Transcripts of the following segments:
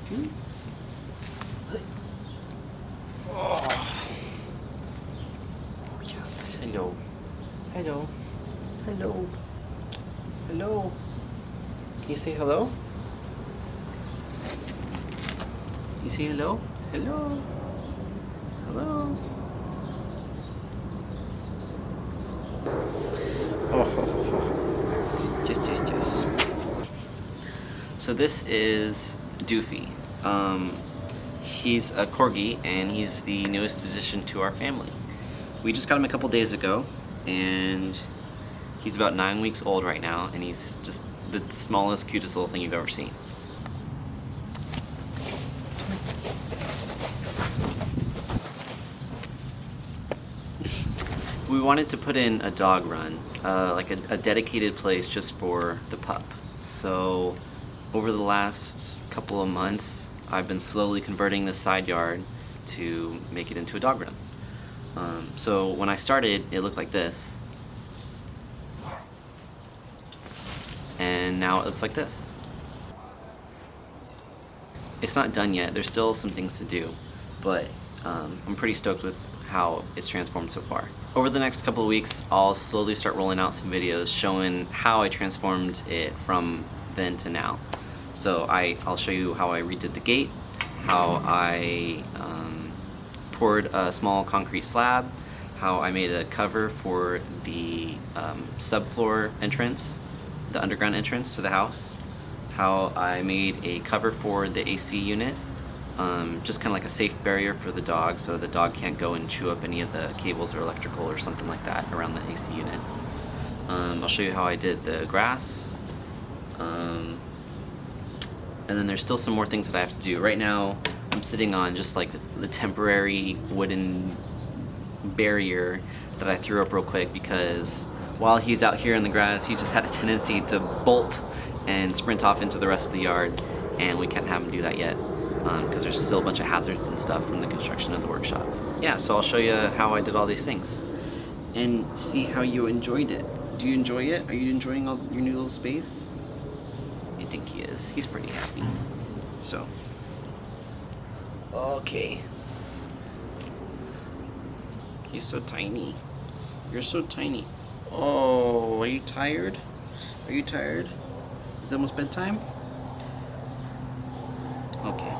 Oh, yes. Hello. Hello. Hello. Hello. Can you say hello? You say hello? Hello. Hello. Oh. Just. So this is Doofie. He's a corgi, and he's the newest addition to our family. We just got him a couple days ago, and he's about 9 weeks old right now, and he's just the smallest, cutest little thing you've ever seen. We wanted to put in a dog run, like a dedicated place just for the pup. So over the last couple of months, I've been slowly converting this side yard to make it into a dog run. So when I started, it looked like this. And now it looks like this. It's not done yet, there's still some things to do, but I'm pretty stoked with how it's transformed so far. Over the next couple of weeks, I'll slowly start rolling out some videos showing how I transformed it from then to now. So I'll show you how I redid the gate, how I poured a small concrete slab, how I made a cover for the subfloor entrance, the underground entrance to the house, how I made a cover for the AC unit, just kind of like a safe barrier for the dog so the dog can't go and chew up any of the cables or electrical or something like that around the AC unit. I'll show you how I did the grass, and then there's still some more things that I have to do. Right now I'm sitting on just like the temporary wooden barrier that I threw up real quick because while he's out here in the grass, he just had a tendency to bolt and sprint off into the rest of the yard, and we can't have him do that yet because there's still a bunch of hazards and stuff from the construction of the workshop. Yeah, so I'll show you how I did all these things and see how you enjoyed it. Do you enjoy it? Are you enjoying all your new little space? I think he is. He's pretty happy. So, okay. He's so tiny. You're so tiny. Oh, are you tired? Are you tired? Is it almost bedtime? Okay.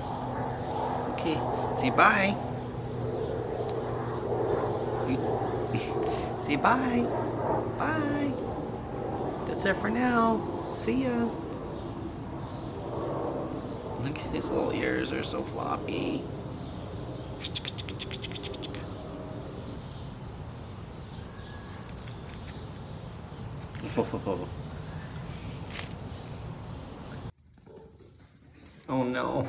Okay. Say bye. Say bye. Bye. That's it for now. See ya. Look at his little ears, they're so floppy. Oh no.